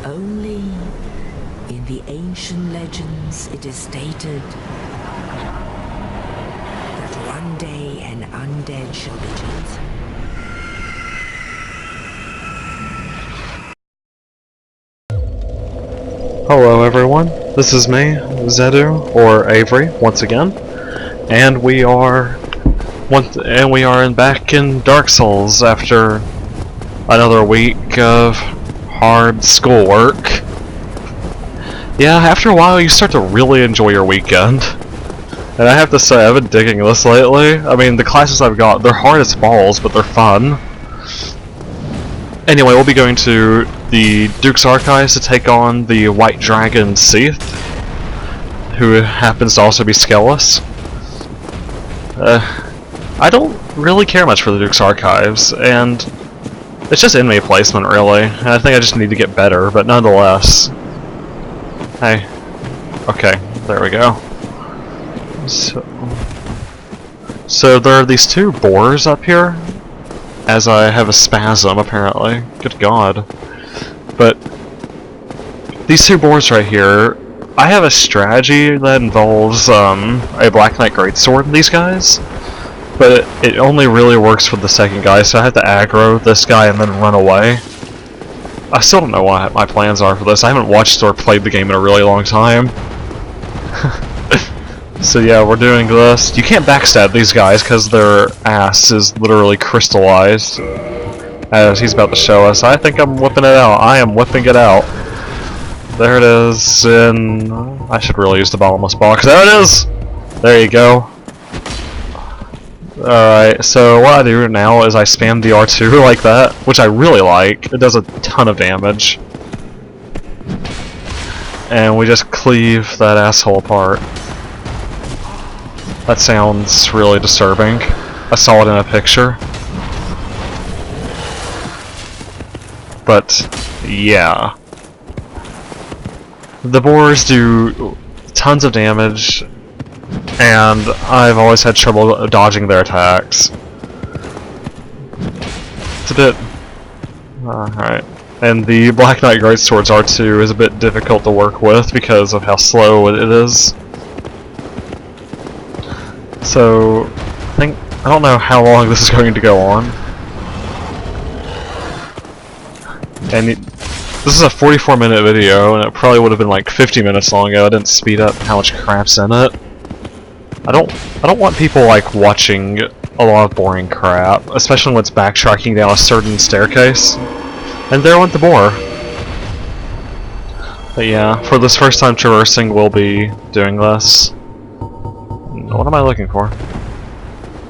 Only in the ancient legends it is stated that one day an undead shall be chosen. Hello everyone, this is me, Zedu, or Avery, once again, and we are back in Dark Souls after another week of hard schoolwork. Yeah, after a while you start to really enjoy your weekend. And I have to say, I've been digging this lately. I mean, the classes I've got, they're hard as balls, but they're fun. Anyway, we'll be going to the Duke's Archives to take on the White Dragon Seath, who happens to also be Skellis. I don't really care much for the Duke's Archives, and it's just inmate placement, really. And I think I just need to get better, but nonetheless. Hey. Okay, there we go. So there are these two boars up here, as I have a spasm, apparently. Good god. But these two boars right here, I have a strategy that involves a Black Knight Greatsword in these guys, but it only really works for the second guy, so I have to aggro this guy and then run away. I still don't know what my plans are for this. I haven't watched or played the game in a really long time. So yeah, we're doing this. You can't backstab these guys because their ass is literally crystallized, as he's about to show us. I think I'm whipping it out. I am whipping it out. There it is, and I should really use the bottomless box. There it is! There you go. Alright, so what I do now is I spam the R2 like that, which I really like. It does a ton of damage. And we just cleave that asshole apart. That sounds really disturbing. I saw it in a picture. But, yeah. The boars do tons of damage, and I've always had trouble dodging their attacks. It's a bit... alright. And the Black Knight Greatsword's R2 is a bit difficult to work with because of how slow it is. So, I don't know how long this is going to go on. And this is a 44-minute video, and it probably would have been like 50 minutes long ago. I didn't speed up how much crap's in it. I don't want people like watching a lot of boring crap, especially when it's backtracking down a certain staircase. And there went the boar. But yeah, for this first time traversing, we'll be doing this. What am I looking for?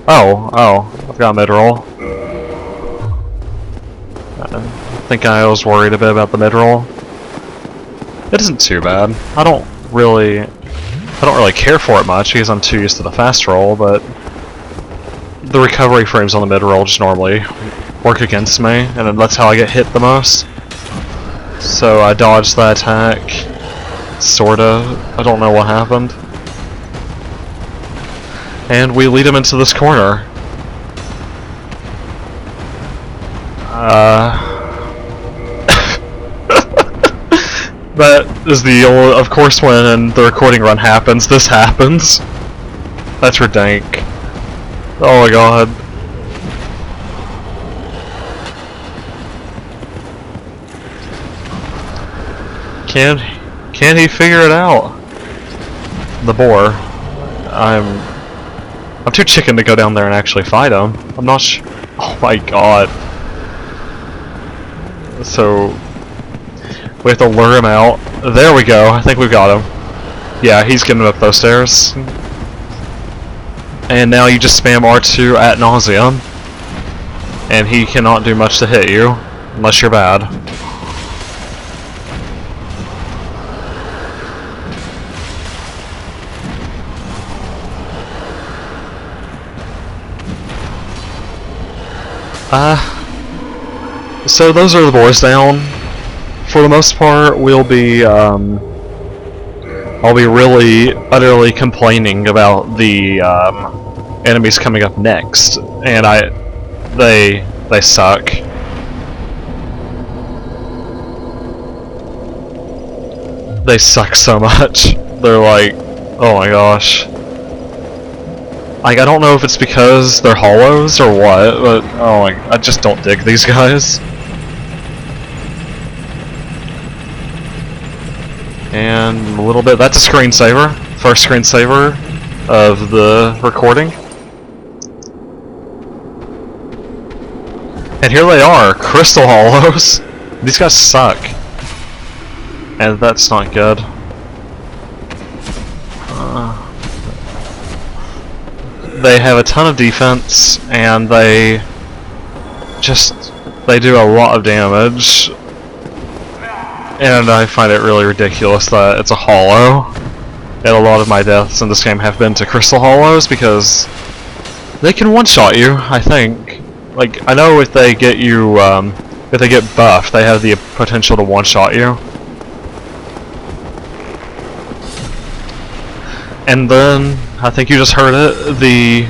Oh, I've got a mid-roll. I think I was worried a bit about the mid-roll. It isn't too bad. I don't really care for it much because I'm too used to the fast roll, but the recovery frames on the mid-roll just normally work against me, and that's how I get hit the most. So I dodged that attack, sorta. I don't know what happened. And we lead him into this corner. That is the old, of course when the recording run happens, this happens. That's dank. Oh my god. Can he figure it out? The boar. I'm too chicken to go down there and actually fight him. I'm not sure. Oh my god. So we have to lure him out. There we go. I think we've got him. Yeah, he's getting up those stairs. And now you just spam R2 ad nauseum, and he cannot do much to hit you unless you're bad. So those are the boys down. For the most part, we'll be, I'll be really, utterly complaining about the, enemies coming up next, and they suck. they suck so much. They're like, oh my gosh. Like, I don't know if it's because they're hollows or what, but oh my, I just don't dig these guys. And a little bit, that's a screensaver. First screensaver of the recording. And here they are, crystal hollows. These guys suck. And that's not good. They have a ton of defense, and they do a lot of damage. And I find it really ridiculous that it's a hollow. And a lot of my deaths in this game have been to crystal hollows because they can one-shot you, I think. Like, I know if they get you, if they get buffed, they have the potential to one-shot you. And then, I think you just heard it, the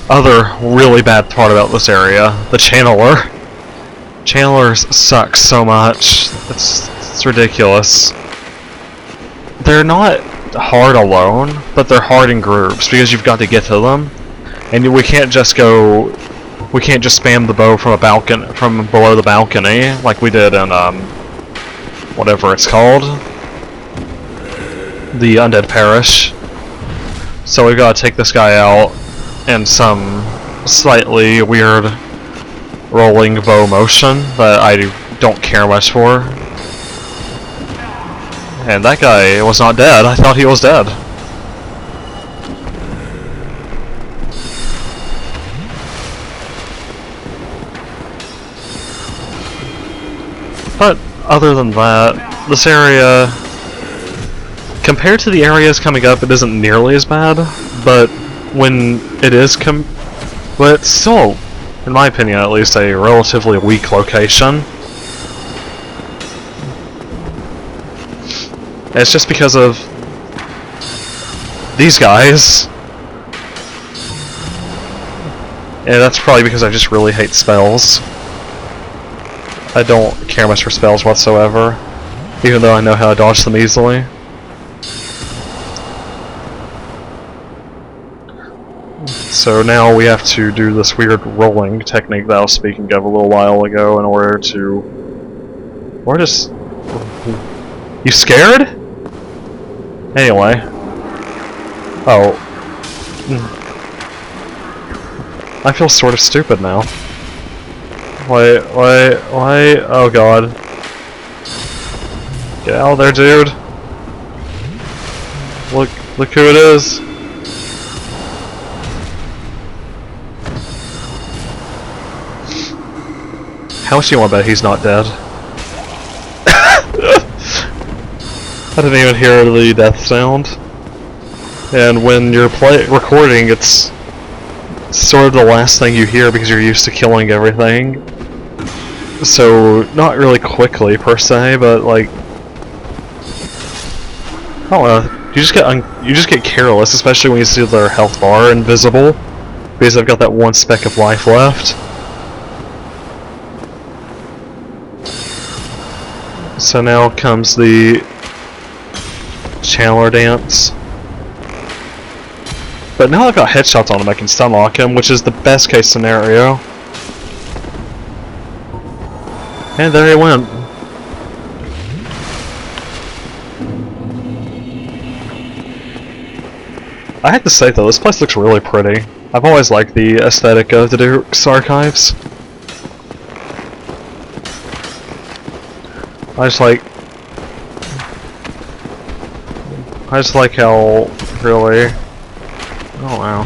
other really bad part about this area, the channeler. Channelers suck so much. It's ridiculous. They're not hard alone, but they're hard in groups because you've got to get to them. And we can't just spam the bow from a balcony, from below the balcony, like we did in whatever it's called, the Undead Parish. So we've got to take this guy out in some slightly weird rolling bow motion that I don't care much for. And that guy was not dead. I thought he was dead. But other than that, this area, compared to the areas coming up, it isn't nearly as bad. But when it is but it's still, in my opinion at least, a relatively weak location. It's just because of these guys. And that's probably because I just really hate spells. I don't care much for spells whatsoever, even though I know how to dodge them easily. So now we have to do this weird rolling technique that I was speaking of a little while ago in order to... Or just... You scared? Anyway. Oh. I feel sort of stupid now. Wait, oh god. Get out of there, dude. Look who it is. How much do you want to bet he's not dead? I didn't even hear the death sound. And when you're recording, it's sort of the last thing you hear because you're used to killing everything. So, not really quickly per se, but like, I don't know. You just get careless, especially when you see their health bar invisible, because I've got that one speck of life left. So now comes the channeler dance. But now I've got headshots on him, I can stunlock him, which is the best case scenario. And there he went. I have to say though, this place looks really pretty. I've always liked the aesthetic of the Duke's Archives. I just like how really... Oh wow.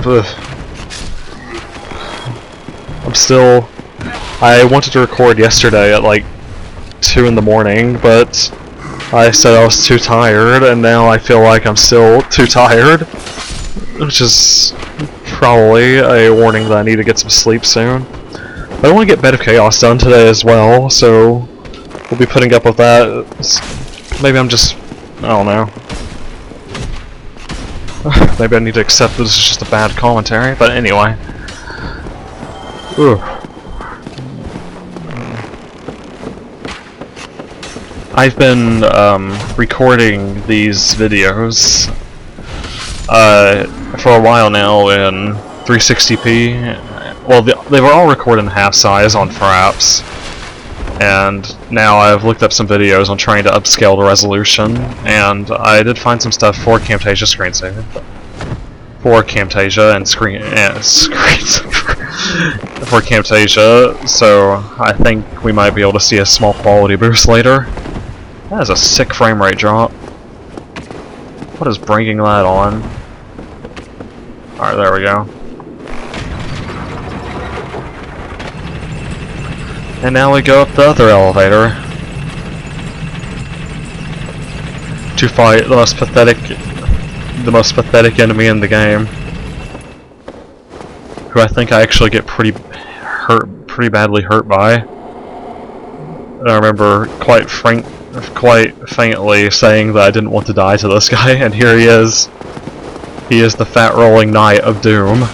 Ugh. I wanted to record yesterday at like 2 in the morning, but I said I was too tired, and now I feel like I'm still too tired, which is probably a warning that I need to get some sleep soon. But I want to get Bed of Chaos done today as well, so we'll be putting up with that. Maybe I'm just... I don't know. Maybe I need to accept that this is just a bad commentary, but anyway. Ooh. I've been recording these videos for a while now in 360p. Well, they were all recorded in half size on Fraps, and now I've looked up some videos on trying to upscale the resolution, and I did find some stuff for Camtasia screensaver. For Camtasia and for Camtasia, so I think we might be able to see a small quality boost later. That is a sick frame rate drop. What is bringing that on? Alright, there we go. And now we go up the other elevator to fight the most pathetic enemy in the game, who I think I actually get pretty badly hurt by. And I remember quite faintly saying that I didn't want to die to this guy, and here he is. He is the fat rolling knight of doom,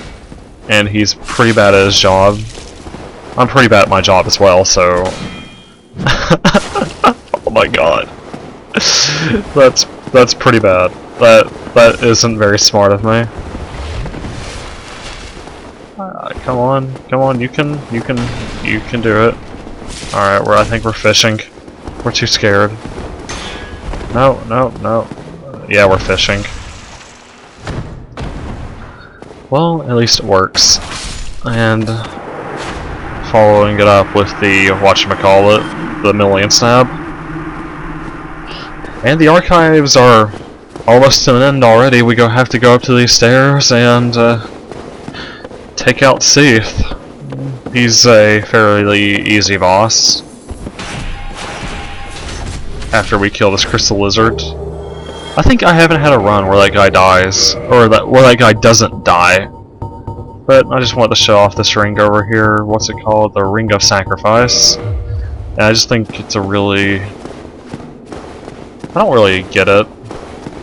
and he's pretty bad at his job. I'm pretty bad at my job as well, so... Oh my god. That's pretty bad. That isn't very smart of me. Come on, you can do it. Alright, I think we're fishing. We're too scared. No. Yeah, we're fishing. Well, at least it works. And following it up with the whatchamacallit, the million stab. And the archives are almost to an end already. We have to go up to these stairs and take out Seath. He's a fairly easy boss. After we kill this crystal lizard. I think I haven't had a run where that guy dies, or where that guy doesn't die. But I just want to show off this ring over here. What's it called? The Ring of Sacrifice. And I just think it's a really... I don't really get it,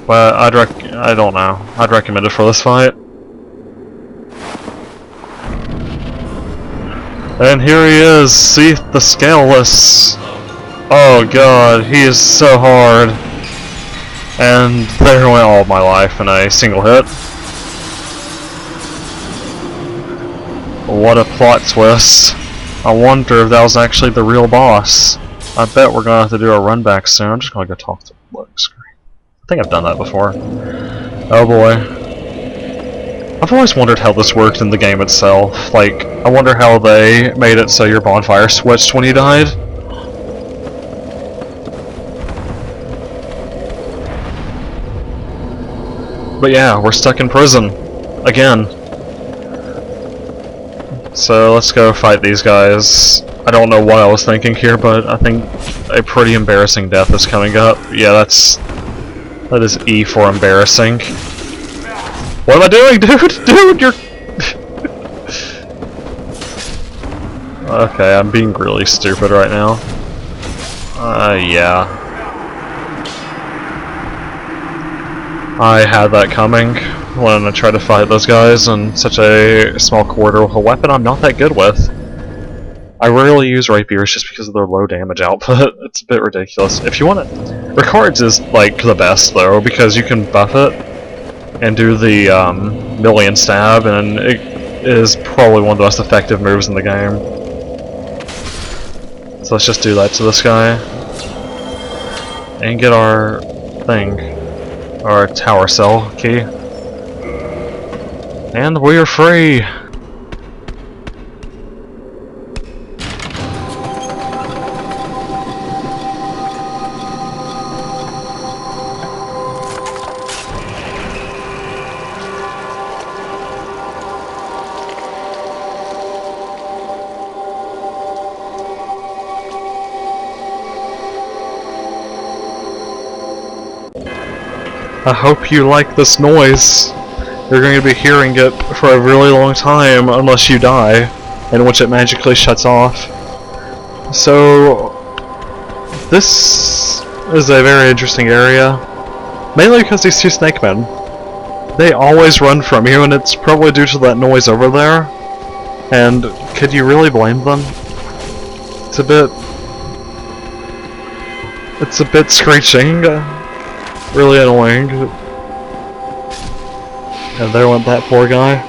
but I don't know. I'd recommend it for this fight. And here he is, Seath the Scaleless. Oh god, he is so hard. And there went all of my life in a single hit. What a plot twist. I wonder if that was actually the real boss. I bet we're gonna have to do a run back soon. I'm just gonna go talk to the loading screen. I think I've done that before. Oh boy. I've always wondered how this worked in the game itself. Like, I wonder how they made it so your bonfire switched when you died. But yeah, we're stuck in prison. Again. So let's go fight these guys. I don't know what I was thinking here, but I think a pretty embarrassing death is coming up. Yeah, that is E for embarrassing. What am I doing, dude? Dude, you're... Okay, I'm being really stupid right now. Yeah. I had that coming when I tried to fight those guys in such a small corridor with a weapon I'm not that good with. I rarely use rapiers just because of their low damage output. It's a bit ridiculous. If you want it, Ricard's is like the best though, because you can buff it and do the million stab, and it is probably one of the most effective moves in the game. So let's just do that to this guy and get our thing. Our tower cell key. And we're free! I hope you like this noise. You're going to be hearing it for a really long time unless you die, in which it magically shuts off. So, this is a very interesting area, mainly because these two snake men, they always run from you, and it's probably due to that noise over there. And could you really blame them? It's a bit... It's a bit screeching. Really annoying. And there went that poor guy.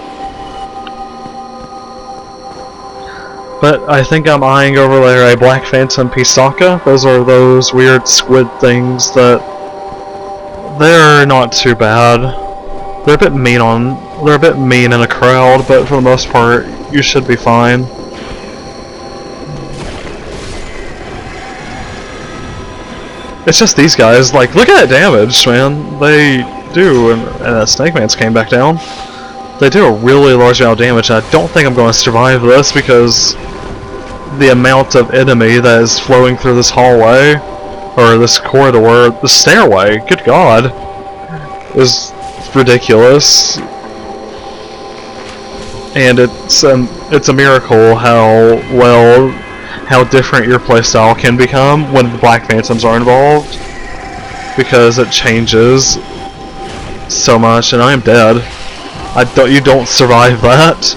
But I think I'm eyeing over there a Black Phantom Pisaka. Those are those weird squid things that they're not too bad. They're a bit mean in a crowd, but for the most part, you should be fine. It's just these guys, like, look at that damage, man. They do, and that Snake Man's came back down. They do a really large amount of damage, and I don't think I'm going to survive this because the amount of enemy that is flowing through this hallway, or this corridor, the stairway, good god, is ridiculous. And it's a miracle how different your playstyle can become when the Black Phantoms are involved, because it changes so much. And I am dead. You don't survive that.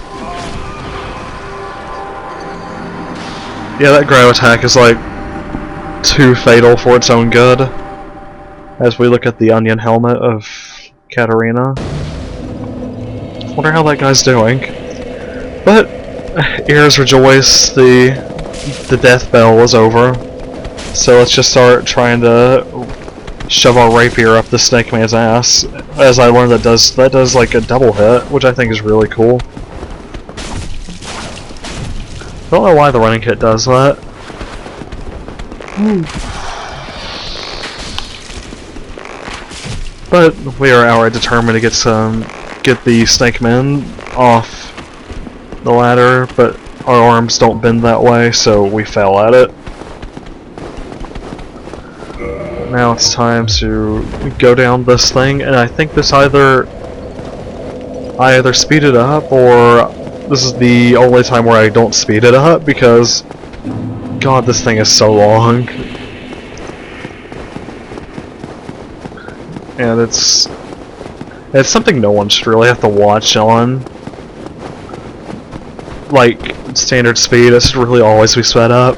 Yeah, that grow attack is like too fatal for its own good. As we look at the onion helmet of Katarina. Wonder how that guy's doing. But ears rejoice, the death bell is over. So let's just start trying to shove our rapier up the Snake Man's ass. As I learned that does like a double hit, which I think is really cool. I don't know why the running hit does that. But we are outright determined to get the Snake Man off the ladder, but our arms don't bend that way, so we fail at it. Now it's time to go down this thing, and I think this I either speed it up, or this is the only time where I don't speed it up, because god, this thing is so long. And it's something no one should really have to watch on like standard speed. It should really always be sped up.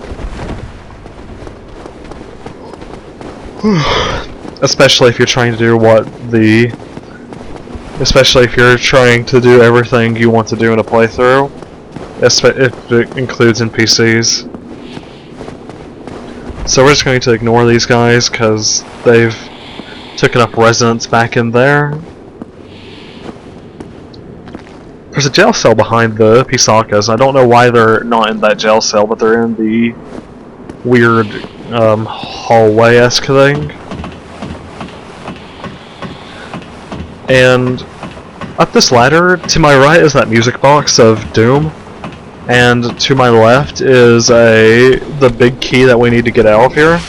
Especially if you're trying to do especially if you're trying to do everything you want to do in a playthrough. If it includes NPCs. So we're just going to ignore these guys because they've taken up residence back in there. There's a jail cell behind the Pisakas. I don't know why they're not in that jail cell, but they're in the weird hallway-esque thing. And up this ladder, to my right is that music box of Doom, and to my left is the big key that we need to get out of here.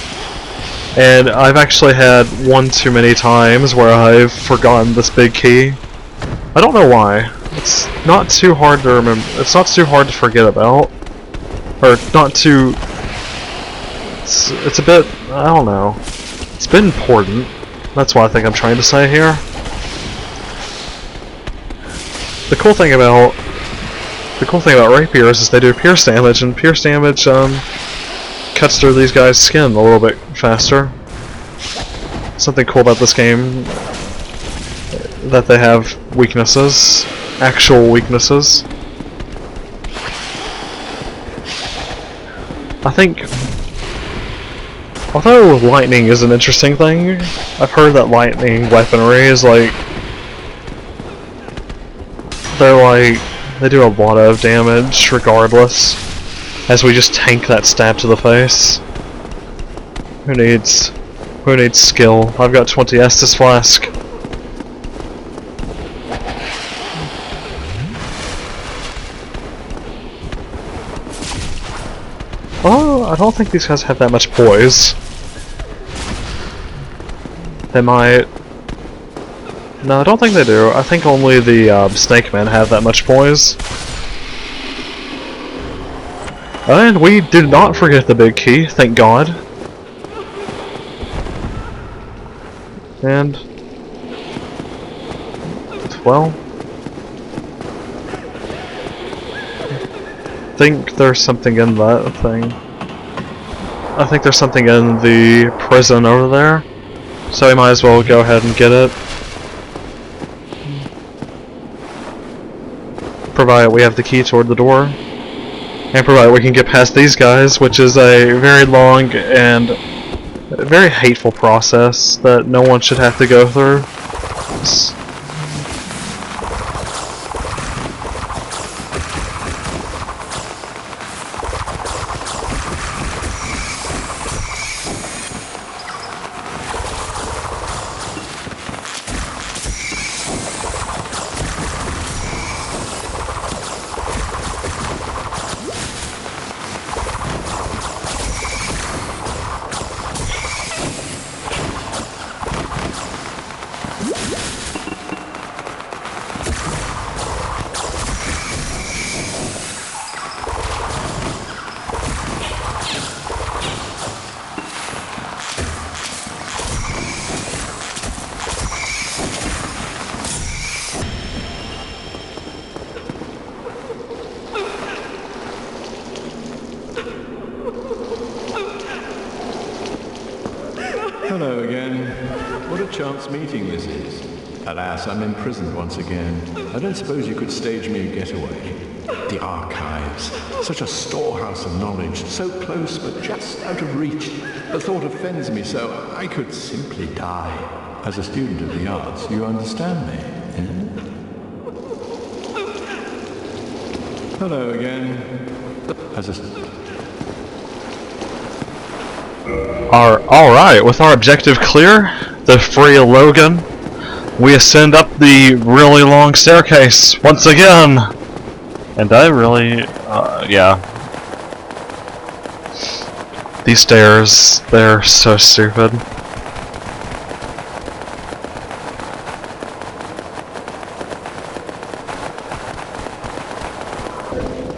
And I've actually had one too many times where I've forgotten this big key. I don't know why. It's not too hard to remember. It's not too hard to forget about, or not too. It's a bit. I don't know. It's been important. That's what I think I'm trying to say here. The cool thing about rapiers is they do pierce damage, and pierce damage cuts through these guys' skin a little bit faster. Something cool about this game that they have weaknesses, actual weaknesses. I think, although lightning is an interesting thing, I've heard that lightning weaponry is like, they do a lot of damage regardless, as we just tank that stab to the face. Who needs skill? I've got 20 Estus Flask. Oh, I don't think these guys have that much poise. They might. No, I don't think they do. I think only the Snake Men have that much poise. And we did not forget the big key, thank God. And well, I think there's something in that thing. I think there's something in the prison over there, so we might as well go ahead and get it. Provided we have the key toward the door, and provided we can get past these guys, which is a very long and very hateful process that no one should have to go through. Hello again. What a chance meeting this is. Alas, I'm imprisoned once again. I don't suppose you could stage me a getaway. The archives. Such a storehouse of knowledge. So close, but just out of reach. The thought offends me so I could simply die. As a student of the arts, you understand me, eh? Hello again. As a... Alright, with our objective clear, the free Logan, we ascend up the really long staircase once again! And I really, yeah. These stairs, they're so stupid.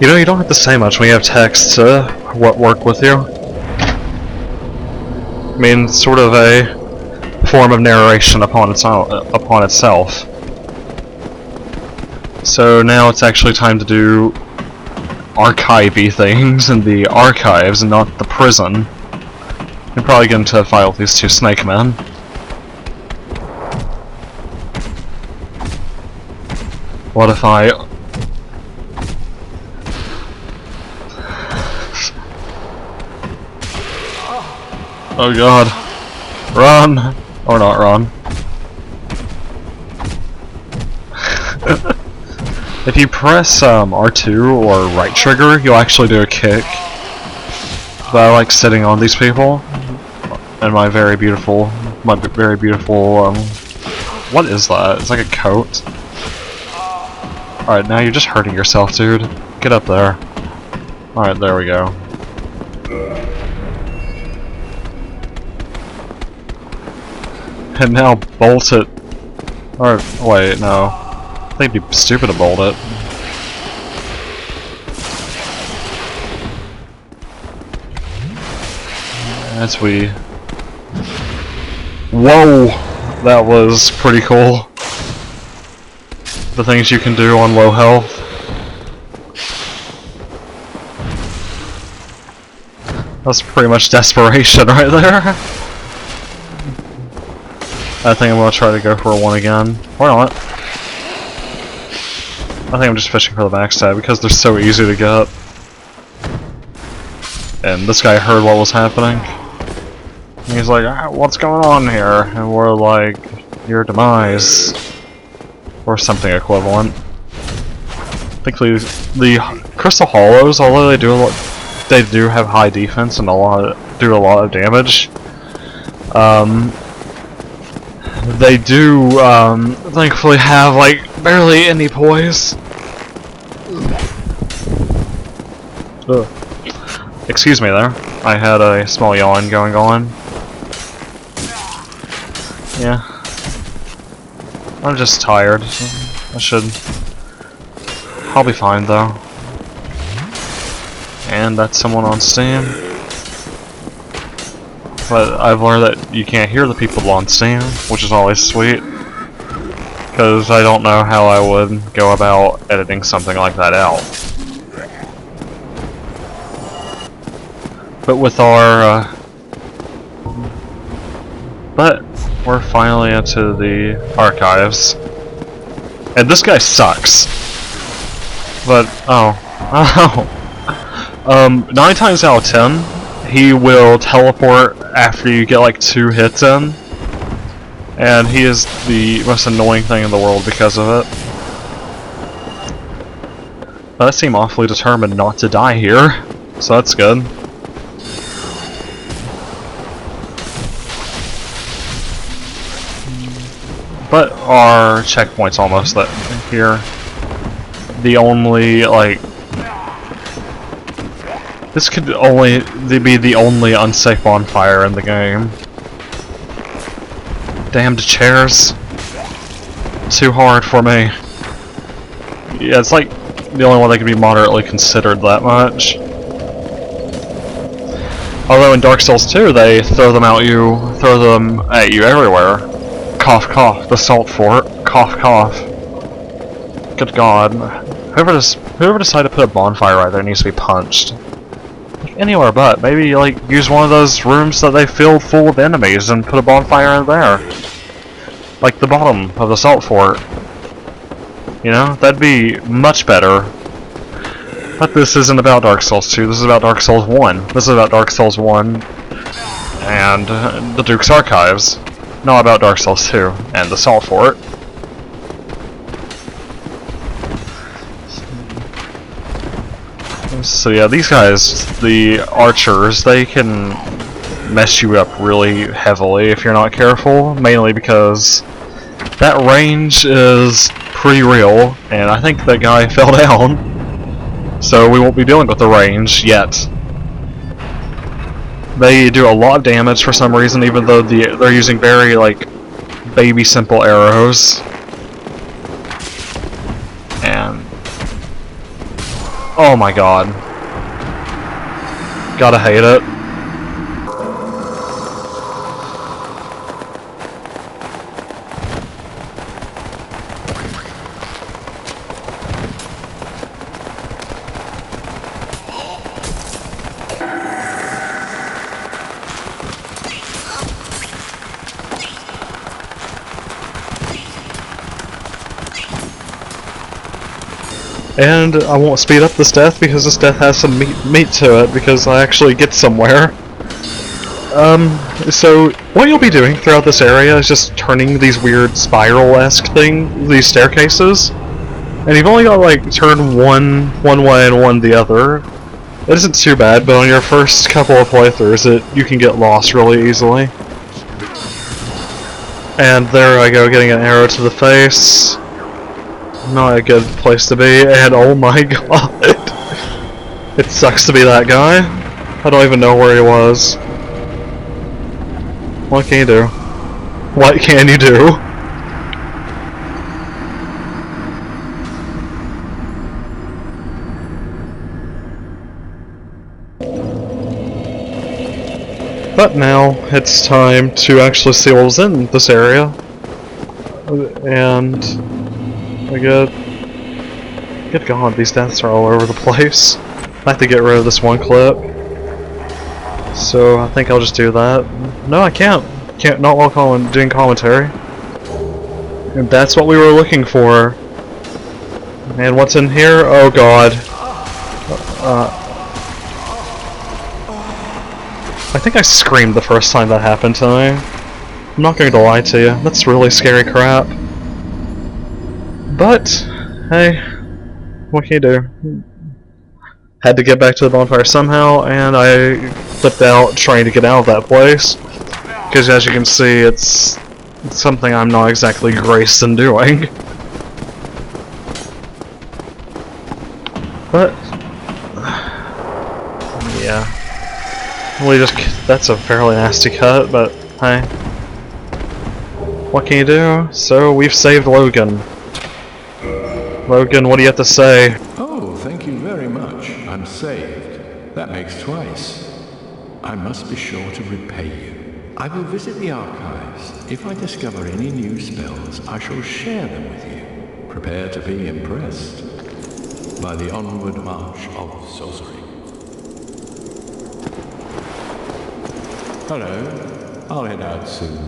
You know, you don't have to say much when you have text to work with you. I mean, sort of a form of narration upon itself. So now it's actually time to do archive-y things in the archives and not the prison. I'm probably get into a fight with these two snake men. What if I... Oh god. Run! Or not run. If you press R2 or right trigger, you'll actually do a kick. But I like sitting on these people. And my very beautiful, what is that? It's like a coat. Alright, now you're just hurting yourself, dude. Get up there. Alright, there we go. And now bolt it. Or, wait, no. I think it'd be stupid to bolt it. As we... Whoa! That was pretty cool. The things you can do on low health. That's pretty much desperation right there. I think I'm gonna try to go for one again. Or not. I think I'm just fishing for the backstab because they're so easy to get. And this guy heard what was happening. And he's like, ah, what's going on here? And we're like, your demise. Or something equivalent. I think the Crystal Hollows, although they do have high defense and do a lot of damage. They do, thankfully have, like, barely any poise. Ugh. Excuse me there. I had a small yawn going on. Yeah. I'm just tired. I'll be fine, though. And that's someone on Steam. But I've learned that you can't hear the people on Steam, which is always sweet. Because I don't know how I would go about editing something like that out. But with our, but we're finally into the archives. And this guy sucks. But, oh. 9 times out of 10, he will teleport after you get like 2 hits in. And he is the most annoying thing in the world because of it. But I seem awfully determined not to die here, so that's good. But our checkpoint's almost here. The only, like... This could only be the only unsafe bonfire in the game. Damned chairs. Too hard for me. Yeah, it's like the only one that can be moderately considered that much. Although in Dark Souls 2, they throw them at you everywhere. Cough, cough. The salt fort. Cough, cough. Good God. Whoever decided to put a bonfire right there needs to be punched. Anywhere but. Maybe, like, use one of those rooms that they filled full of enemies and put a bonfire in there. Like the bottom of the salt fort. You know? That'd be much better. But this isn't about Dark Souls 2, this is about Dark Souls 1. This is about Dark Souls 1 and the Duke's Archives. Not about Dark Souls 2 and the salt fort. So yeah, these guys, the archers, they can mess you up really heavily if you're not careful, mainly because that range is pretty real, and I think that guy fell down, so we won't be dealing with the range yet. They do a lot of damage for some reason, even though they're using very, like, baby simple arrows. And oh my God. Gotta hate it. And I won't speed up this death because this death has some meat to it because I actually get somewhere. So what you'll be doing throughout this area is just turning these weird spiral-esque these staircases. And you've only got to like turn one way and one the other. It isn't too bad, but on your first couple of playthroughs you can get lost really easily. And there I go, getting an arrow to the face. Not a good place to be, and oh my God, it sucks to be that guy. I don't even know where he was. What can you do? What can you do? But now it's time to actually see what was in this area, and good God, these deaths are all over the place. I have to get rid of this one clip. So I think I'll just do that. No, I can't. Not while doing commentary. And that's what we were looking for. And what's in here? Oh God. I think I screamed the first time that happened to me. I'm not going to lie to you. That's really scary crap. But, hey, what can you do? Had to get back to the bonfire somehow, and I flipped out trying to get out of that place. Because as you can see, it's something I'm not exactly graced in doing. But, yeah. That's a fairly nasty cut, but hey. What can you do? So, we've saved Logan. Logan, what do you have to say? Oh, thank you very much. I'm saved. That makes twice. I must be sure to repay you. I will visit the archives. If I discover any new spells, I shall share them with you. Prepare to be impressed by the onward march of sorcery. Hello. I'll head out soon.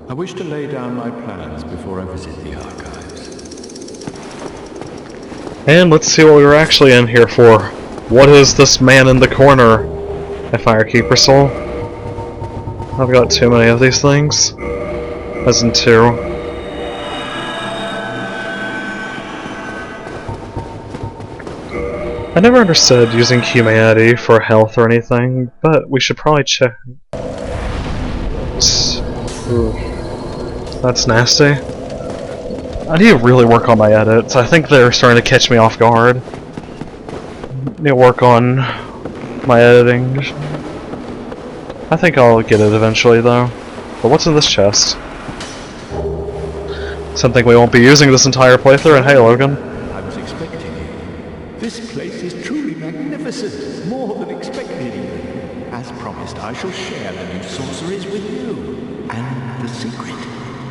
I wish to lay down my plans before I visit the archives. And let's see what we were actually in here for. What is this man in the corner? A Firekeeper soul? I've got too many of these things. As in two. I never understood using humanity for health or anything, but we should probably check. Ooh. That's nasty. I need to really work on my edits. I think they're starting to catch me off guard. Need to work on my editing. I think I'll get it eventually though. But what's in this chest? Something we won't be using this entire playthrough, and hey Logan. I was expecting you. This place is truly magnificent, more than expected even. As promised, I shall share the new sorceries with you, and the secret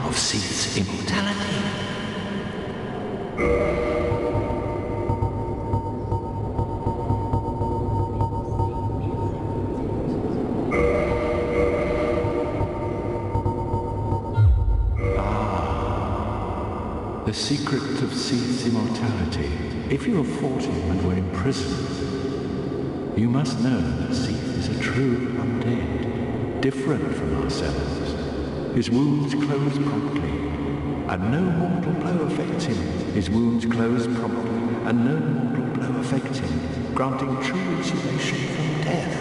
of Seath's immortality. The secret of Seath's immortality. If you have fought him and were imprisoned, you must know that Seath is a true undead, different from ourselves. His wounds close promptly, and no mortal blow affects him. His wounds close promptly, and no mortal blow affects him, granting true insulation from death.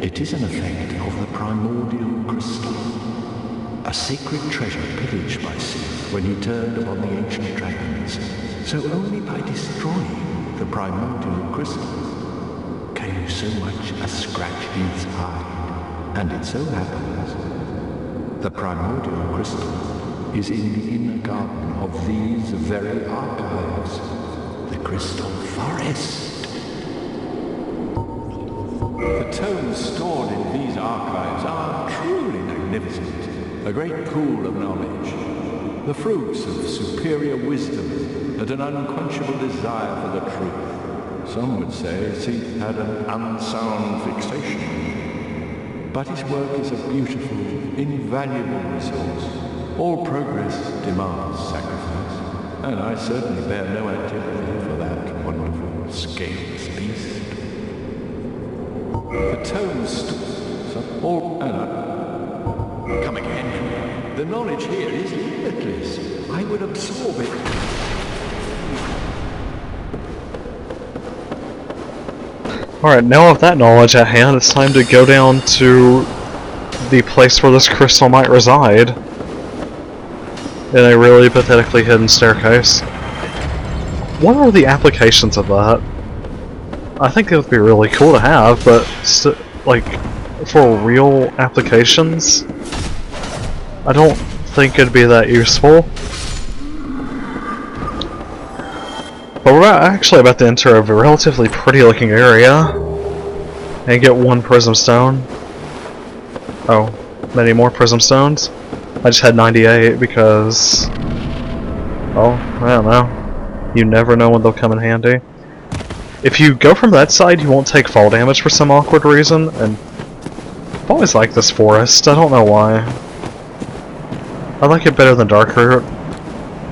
It is an effect of the primordial crystal, a sacred treasure pillaged by Seath when he turned upon the ancient dragons. So only by destroying the primordial crystal can you so much as scratch his hide. And it so happens, the primordial crystal is in the inner garden of these very archives, the Crystal Forest. The tomes stored in these archives are truly magnificent, a great pool of knowledge, the fruits of superior wisdom and an unquenchable desire for the truth. Some would say Seath had an unsound fixation, but his work is a beautiful, invaluable resource. All progress demands sacrifice, and I certainly bear no antipathy for that wonderful scaleless beast. The tomes come again. The knowledge here is limitless. I would absorb it. Alright, now with that knowledge at hand, it's time to go down to the place where this crystal might reside. In a really pathetically hidden staircase. What are the applications of that? I think it would be really cool to have, but like, for real applications, I don't think it'd be that useful. But we're actually about to enter a relatively pretty looking area and get one prism stone. Oh, many more prism stones? I just had 98 because, well, I don't know. You never know when they'll come in handy. If you go from that side, you won't take fall damage for some awkward reason, and I've always liked this forest. I don't know why. I like it better than Darkroot,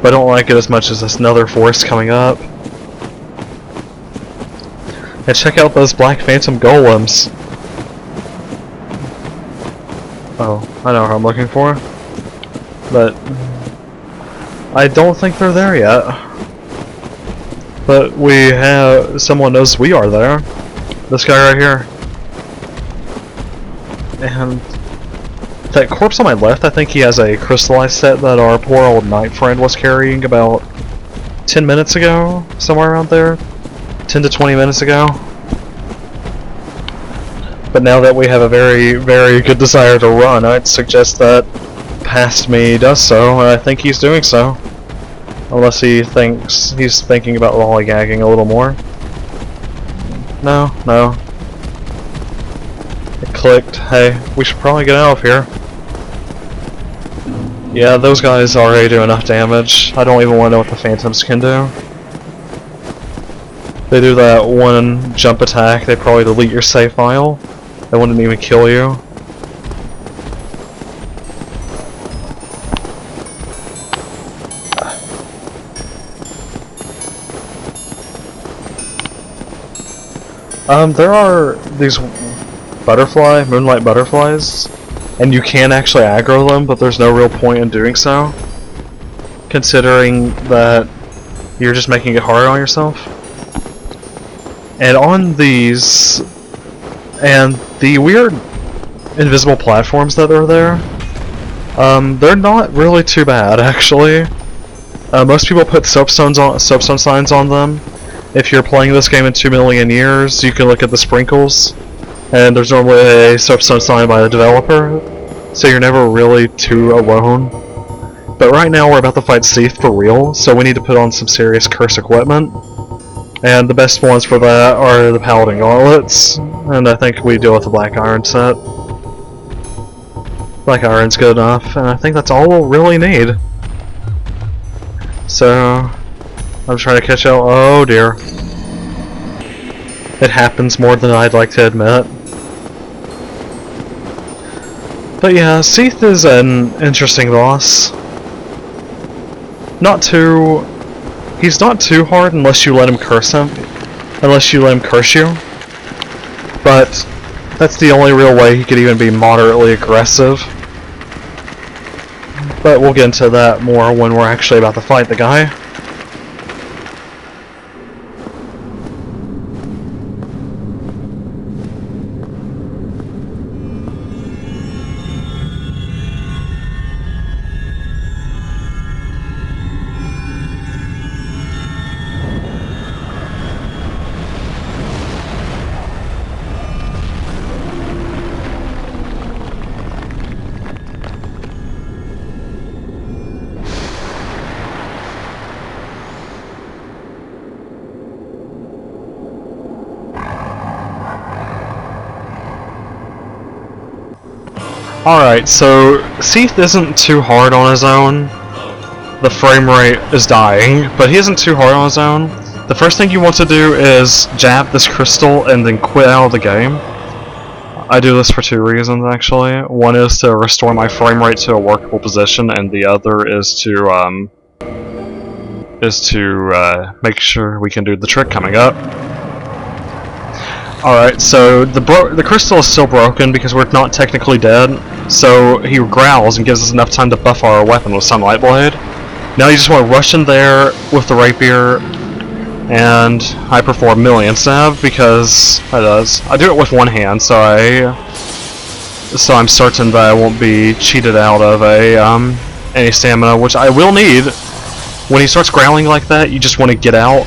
but I don't like it as much as this Nether forest coming up. And check out those Black Phantom golems. Oh, I know what I'm looking for. But I don't think they're there yet. But we have, someone knows we are there. This guy right here. And that corpse on my left, I think he has a crystallized set that our poor old knight friend was carrying about 10 minutes ago, somewhere around there. 10 to 20 minutes ago. But now that we have a very, very good desire to run, I'd suggest that past me does so, and I think he's doing so. Unless he thinks he's thinking about lollygagging a little more. No, no. It clicked. Hey, we should probably get out of here. Yeah, those guys already do enough damage. I don't even want to know what the phantoms can do. They do that one jump attack, they probably delete your save file. They wouldn't even kill you. There are these moonlight butterflies, and you can actually aggro them, but there's no real point in doing so, considering that you're just making it harder on yourself. And on these, and the weird invisible platforms that are there, they're not really too bad, actually. Most people put soapstone signs on them. If you're playing this game in 2 million years, you can look at the sprinkles, and there's normally a soapstone sign by the developer, so you're never really too alone. But right now we're about to fight Seath for real, so we need to put on some serious curse equipment. And the best ones for that are the Paladin Gauntlets, and I think we deal with the Black Iron set. Black Iron's good enough, and I think that's all we'll really need. So, I'm trying to catch out. Oh dear. It happens more than I'd like to admit. But yeah, Seath is an interesting boss. He's not too hard unless you let him curse you. But that's the only real way he could even be moderately aggressive. But we'll get into that more when we're actually about to fight the guy. Alright, so Seath isn't too hard on his own. The frame rate is dying, but he isn't too hard on his own. The first thing you want to do is jab this crystal and then quit out of the game. I do this for 2 reasons actually. One is to restore my frame rate to a workable position, and the other is to make sure we can do the trick coming up. Alright, so the crystal is still broken because we're not technically dead, so he growls and gives us enough time to buff our weapon with Sunlight Blade. Now you just want to rush in there with the rapier, and I perform Million Stab because I do it with one hand, so I'm certain that I won't be cheated out of any stamina, which I will need. When he starts growling like that, you just want to get out.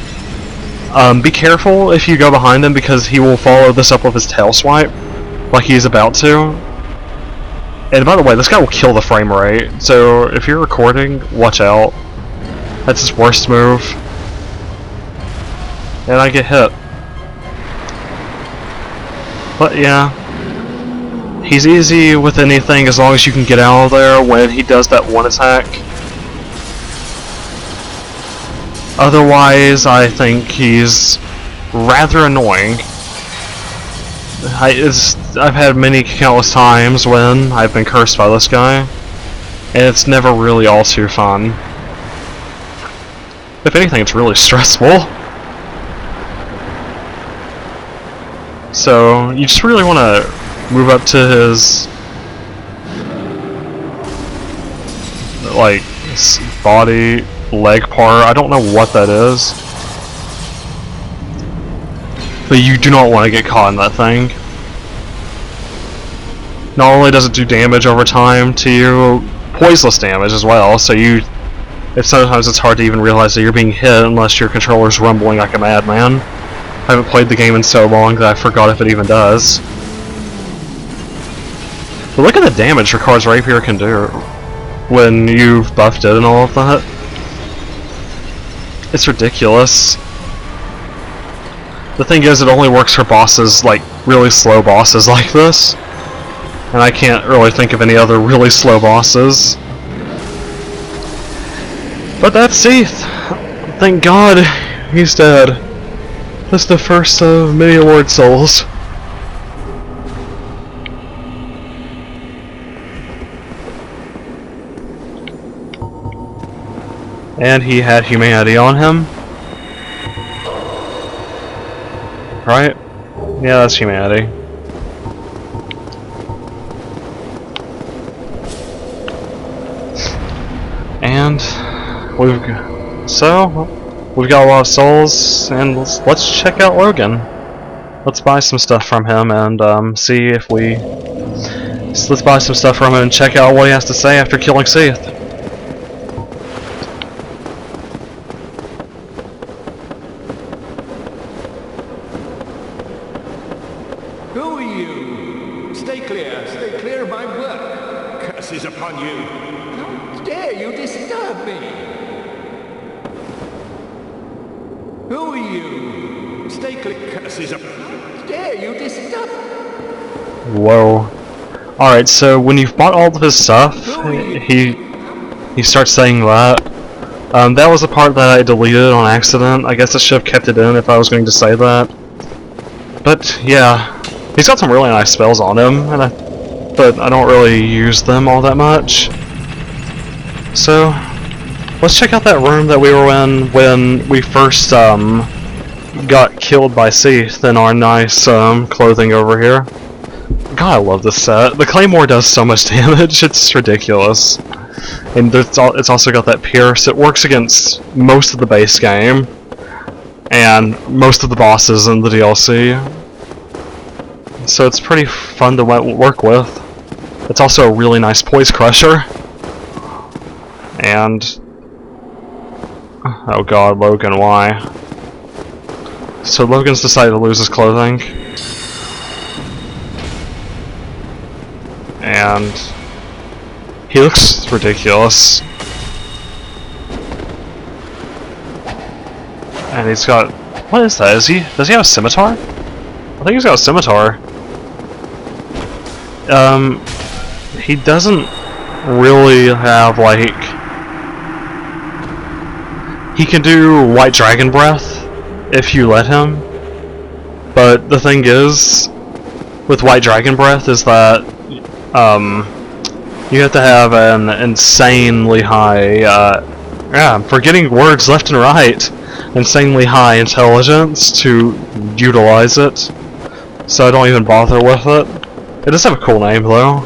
Be careful if you go behind him because he will follow this up with his tail swipe, like he's about to. And by the way, this guy will kill the frame rate, so if you're recording, watch out. That's his worst move. And I get hit. But yeah, he's easy with anything as long as you can get out of there when he does that one attack. Otherwise, I think he's rather annoying. I've had many countless times when I've been cursed by this guy, and it's never really all too fun. If anything, it's really stressful. So, you just really want to move up to his, like, his body, leg part. I don't know what that is. But you do not want to get caught in that thing. Not only does it do damage over time to you, poisonous damage as well, so sometimes it's hard to even realize that you're being hit unless your controller's rumbling like a madman. I haven't played the game in so long that I forgot if it even does. But look at the damage Ricard's Rapier can do when you've buffed it and all of that. It's ridiculous. The thing is, it only works for bosses, like, really slow bosses like this. And I can't really think of any other really slow bosses. But that's Seath! Thank God he's dead. That's the first of many Lord Souls. And he had humanity on him. Right? Yeah, that's humanity. And we've got a lot of souls, and let's check out Logan. Let's buy some stuff from him and see if we. So let's buy some stuff from him and check out what he has to say after killing Seath. Who are you? Stay clear of my work. Curses upon you. How dare you disturb me? Who are you? Stay clear. Curses upon you. How dare you disturb? Whoa. Alright, so when you've bought all of his stuff, he starts saying that. That was the part that I deleted on accident. I guess I should have kept it in if I was going to say that. But yeah, he's got some really nice spells on him, but I don't really use them all that much. So let's check out that room that we were in when we first got killed by Seath in our nice clothing over here. God, I love this set. The Claymore does so much damage, it's ridiculous. And it's also got that Pierce. It works against most of the base game, and most of the bosses in the DLC. So it's pretty fun to work with. It's also a really nice Poise Crusher. And... oh god, Logan, why? So Logan's decided to lose his clothing. And he looks ridiculous. And he's got... what is that? Does he have a scimitar? I think he's got a scimitar. He doesn't really have, like... he can do White Dragon Breath if you let him. But the thing is, with White Dragon Breath is that you have to have an insanely high, I'm forgetting words left and right, insanely high intelligence to utilize it, so I don't even bother with it. It does have a cool name though.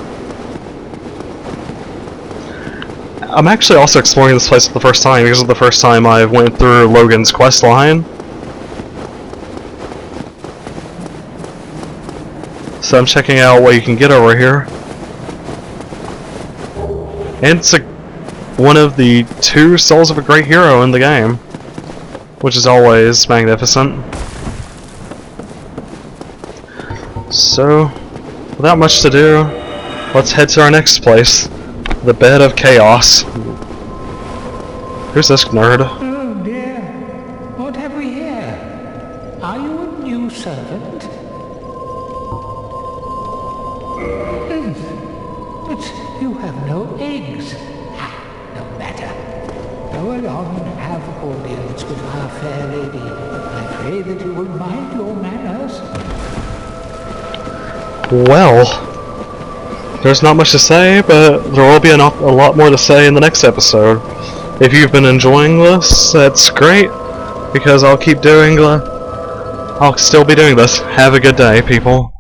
I'm actually also exploring this place for the first time because it's the first time I went through Logan's quest line. So I'm checking out what you can get over here. And it's one of the 2 Souls of a Great Hero in the game, which is always magnificent. So, without much to do, let's head to our next place, the Bed of Chaos. Who's this nerd? Oh dear, what have we here? Are you a new servant? But you have no eggs. No matter. Go along and have audience with our fair lady. I pray that you will mind your manners. Well, there's not much to say, but there will be a lot more to say in the next episode. If you've been enjoying this, that's great, because I'll still be doing this. Have a good day, people.